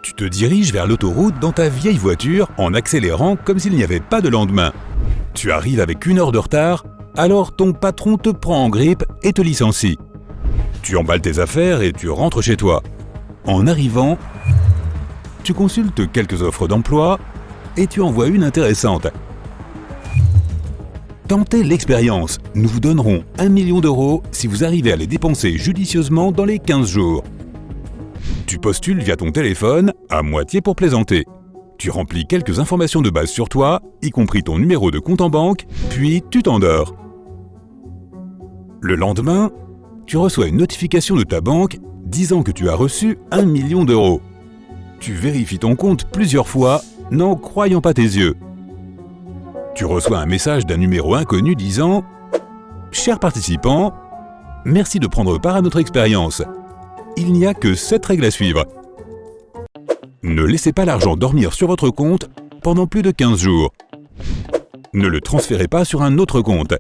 Tu te diriges vers l'autoroute dans ta vieille voiture en accélérant comme s'il n'y avait pas de lendemain. Tu arrives avec 1 heure de retard, alors ton patron te prend en grippe et te licencie. Tu emballes tes affaires et tu rentres chez toi. En arrivant, tu consultes quelques offres d'emploi et tu en vois une intéressante. Tentez l'expérience. Nous vous donnerons 1 million d'euros si vous arrivez à les dépenser judicieusement dans les 15 jours. Tu postules via ton téléphone, à moitié pour plaisanter. Tu remplis quelques informations de base sur toi, y compris ton numéro de compte en banque, puis tu t'endors. Le lendemain, tu reçois une notification de ta banque disant que tu as reçu 1 million d'euros. Tu vérifies ton compte plusieurs fois, n'en croyant pas tes yeux. Tu reçois un message d'un numéro inconnu disant « Chers participants, merci de prendre part à notre expérience. Il n'y a que 7 règles à suivre. Ne laissez pas l'argent dormir sur votre compte pendant plus de 15 jours. Ne le transférez pas sur un autre compte.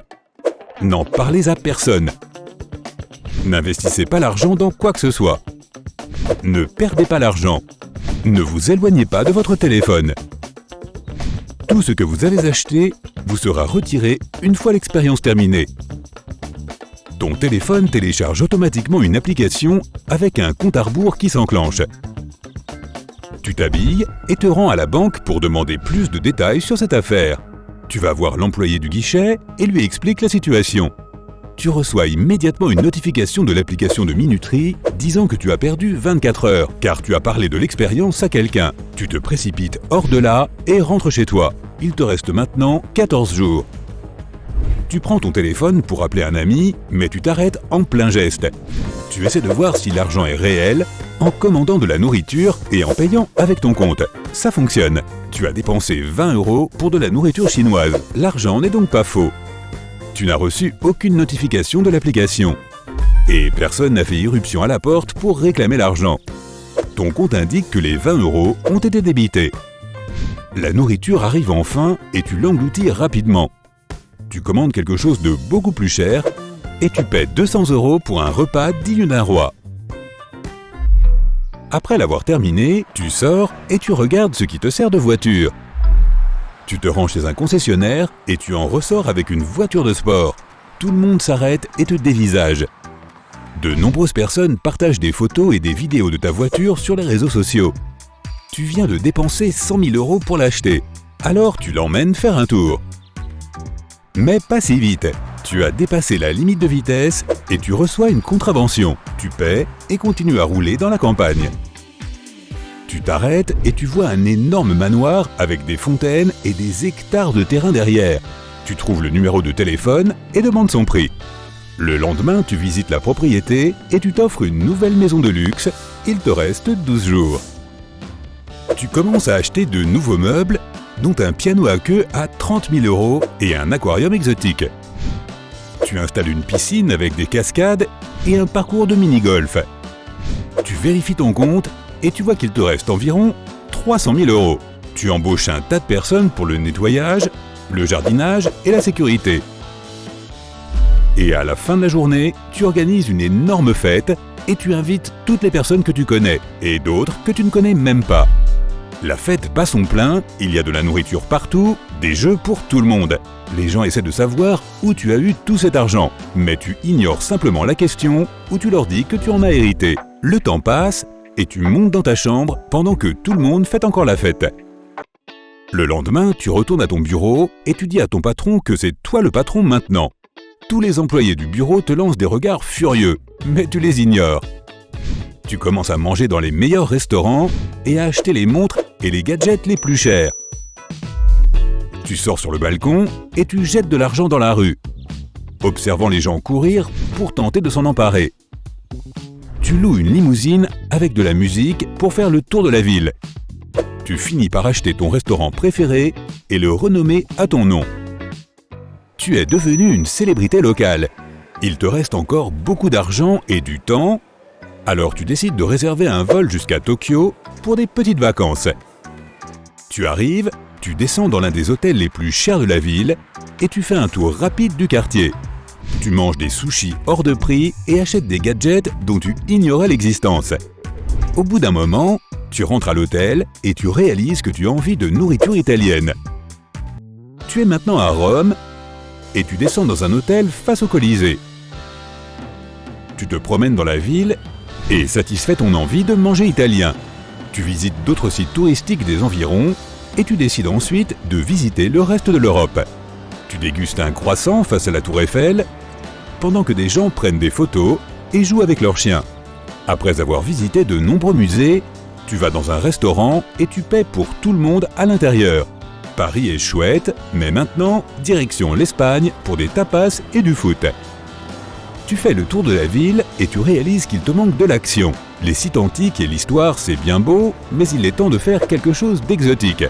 N'en parlez à personne. N'investissez pas l'argent dans quoi que ce soit. Ne perdez pas l'argent. Ne vous éloignez pas de votre téléphone. Tout ce que vous avez acheté vous sera retiré une fois l'expérience terminée. Ton téléphone télécharge automatiquement une application avec un compte à rebours qui s'enclenche. Tu t'habilles et te rends à la banque pour demander plus de détails sur cette affaire. Tu vas voir l'employé du guichet et lui expliques la situation. Tu reçois immédiatement une notification de l'application de minuterie disant que tu as perdu 24 heures car tu as parlé de l'expérience à quelqu'un. Tu te précipites hors de là et rentres chez toi. Il te reste maintenant 14 jours. Tu prends ton téléphone pour appeler un ami, mais tu t'arrêtes en plein geste. Tu essaies de voir si l'argent est réel en commandant de la nourriture et en payant avec ton compte. Ça fonctionne. Tu as dépensé 20 € pour de la nourriture chinoise. L'argent n'est donc pas faux. Tu n'as reçu aucune notification de l'application. Et personne n'a fait irruption à la porte pour réclamer l'argent. Ton compte indique que les 20 € ont été débités. La nourriture arrive enfin et tu l'engloutis rapidement. Tu commandes quelque chose de beaucoup plus cher et tu paies 200 € pour un repas digne d'un roi. Après l'avoir terminé, tu sors et tu regardes ce qui te sert de voiture. Tu te rends chez un concessionnaire et tu en ressors avec une voiture de sport. Tout le monde s'arrête et te dévisage. De nombreuses personnes partagent des photos et des vidéos de ta voiture sur les réseaux sociaux. Tu viens de dépenser 100 000 € pour l'acheter, alors tu l'emmènes faire un tour. Mais pas si vite. Tu as dépassé la limite de vitesse et tu reçois une contravention. Tu paies et continues à rouler dans la campagne. Tu t'arrêtes et tu vois un énorme manoir avec des fontaines et des hectares de terrain derrière. Tu trouves le numéro de téléphone et demandes son prix. Le lendemain, tu visites la propriété et tu t'offres une nouvelle maison de luxe. Il te reste 12 jours. Tu commences à acheter de nouveaux meubles, dont un piano à queue à 30 000 € et un aquarium exotique. Tu installes une piscine avec des cascades et un parcours de mini-golf. Tu vérifies ton compte et tu vois qu'il te reste environ 300 000 €. Tu embauches un tas de personnes pour le nettoyage, le jardinage et la sécurité. Et à la fin de la journée, tu organises une énorme fête et tu invites toutes les personnes que tu connais et d'autres que tu ne connais même pas. La fête bat son plein, il y a de la nourriture partout, des jeux pour tout le monde. Les gens essaient de savoir où tu as eu tout cet argent, mais tu ignores simplement la question ou tu leur dis que tu en as hérité. Le temps passe et tu montes dans ta chambre pendant que tout le monde fait encore la fête. Le lendemain, tu retournes à ton bureau et tu dis à ton patron que c'est toi le patron maintenant. Tous les employés du bureau te lancent des regards furieux, mais tu les ignores. Tu commences à manger dans les meilleurs restaurants et à acheter les montres et les gadgets les plus chers. Tu sors sur le balcon et tu jettes de l'argent dans la rue, observant les gens courir pour tenter de s'en emparer. Tu loues une limousine avec de la musique pour faire le tour de la ville. Tu finis par acheter ton restaurant préféré et le renommer à ton nom. Tu es devenu une célébrité locale. Il te reste encore beaucoup d'argent et du temps. Alors tu décides de réserver un vol jusqu'à Tokyo pour des petites vacances. Tu arrives, tu descends dans l'un des hôtels les plus chers de la ville et tu fais un tour rapide du quartier. Tu manges des sushis hors de prix et achètes des gadgets dont tu ignorais l'existence. Au bout d'un moment, Tu rentres à l'hôtel et tu réalises que tu as envie de nourriture italienne. Tu es maintenant à Rome et tu descends dans un hôtel face au Colisée. Tu te promènes dans la ville et satisfais ton envie de manger italien. Tu visites d'autres sites touristiques des environs et tu décides ensuite de visiter le reste de l'Europe. Tu dégustes un croissant face à la Tour Eiffel pendant que des gens prennent des photos et jouent avec leurs chiens. Après avoir visité de nombreux musées, tu vas dans un restaurant et tu paies pour tout le monde à l'intérieur. Paris est chouette, mais maintenant, direction l'Espagne pour des tapas et du foot. Tu fais le tour de la ville et tu réalises qu'il te manque de l'action. Les sites antiques et l'histoire, c'est bien beau, mais il est temps de faire quelque chose d'exotique.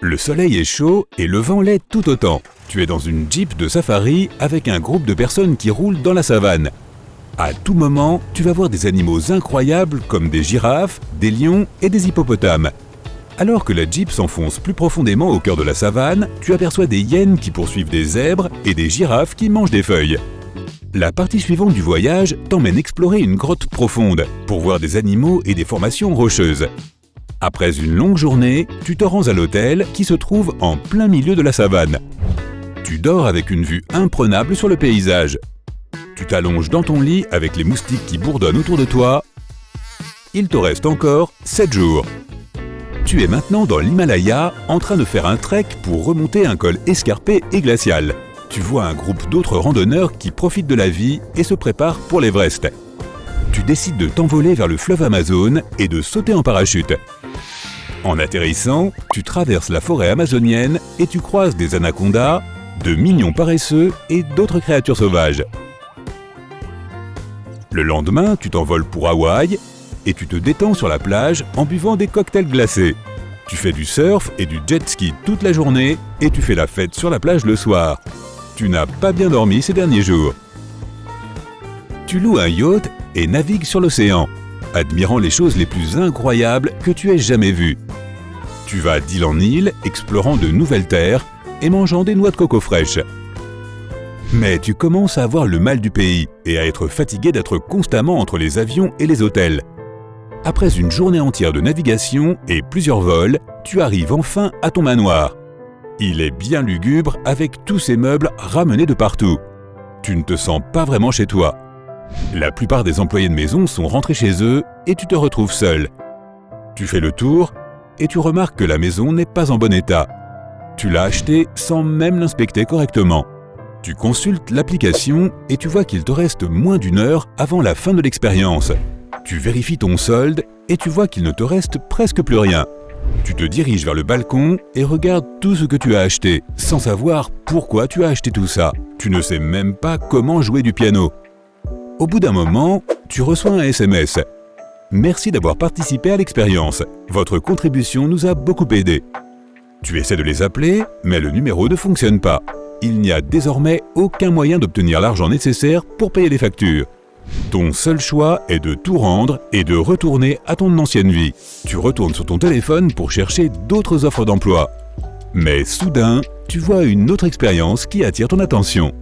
Le soleil est chaud et le vent l'est tout autant. Tu es dans une Jeep de safari avec un groupe de personnes qui roulent dans la savane. À tout moment, tu vas voir des animaux incroyables comme des girafes, des lions et des hippopotames. Alors que la Jeep s'enfonce plus profondément au cœur de la savane, tu aperçois des hyènes qui poursuivent des zèbres et des girafes qui mangent des feuilles. La partie suivante du voyage t'emmène explorer une grotte profonde pour voir des animaux et des formations rocheuses. Après une longue journée, tu te rends à l'hôtel qui se trouve en plein milieu de la savane. Tu dors avec une vue imprenable sur le paysage. Tu t'allonges dans ton lit avec les moustiques qui bourdonnent autour de toi. Il te reste encore 7 jours. Tu es maintenant dans l'Himalaya en train de faire un trek pour remonter un col escarpé et glacial. Tu vois un groupe d'autres randonneurs qui profitent de la vie et se préparent pour l'Everest. Tu décides de t'envoler vers le fleuve Amazone et de sauter en parachute. En atterrissant, tu traverses la forêt amazonienne et tu croises des anacondas, de mignons paresseux et d'autres créatures sauvages. Le lendemain, tu t'envoles pour Hawaï et tu te détends sur la plage en buvant des cocktails glacés. Tu fais du surf et du jet ski toute la journée et tu fais la fête sur la plage le soir. Tu n'as pas bien dormi ces derniers jours. Tu loues un yacht et navigues sur l'océan, admirant les choses les plus incroyables que tu aies jamais vues. Tu vas d'île en île, explorant de nouvelles terres et mangeant des noix de coco fraîches. Mais tu commences à avoir le mal du pays et à être fatigué d'être constamment entre les avions et les hôtels. Après une journée entière de navigation et plusieurs vols, tu arrives enfin à ton manoir. Il est bien lugubre avec tous ces meubles ramenés de partout. Tu ne te sens pas vraiment chez toi. La plupart des employés de maison sont rentrés chez eux et tu te retrouves seul. Tu fais le tour et tu remarques que la maison n'est pas en bon état. Tu l'as achetée sans même l'inspecter correctement. Tu consultes l'application et tu vois qu'il te reste moins d'1 heure avant la fin de l'expérience. Tu vérifies ton solde et tu vois qu'il ne te reste presque plus rien. Tu te diriges vers le balcon et regardes tout ce que tu as acheté, sans savoir pourquoi tu as acheté tout ça. Tu ne sais même pas comment jouer du piano. Au bout d'un moment, tu reçois un SMS. « Merci d'avoir participé à l'expérience. Votre contribution nous a beaucoup aidé. » Tu essaies de les appeler, mais le numéro ne fonctionne pas. Il n'y a désormais aucun moyen d'obtenir l'argent nécessaire pour payer les factures. Ton seul choix est de tout rendre et de retourner à ton ancienne vie. Tu retournes sur ton téléphone pour chercher d'autres offres d'emploi. Mais soudain, tu vois une autre expérience qui attire ton attention.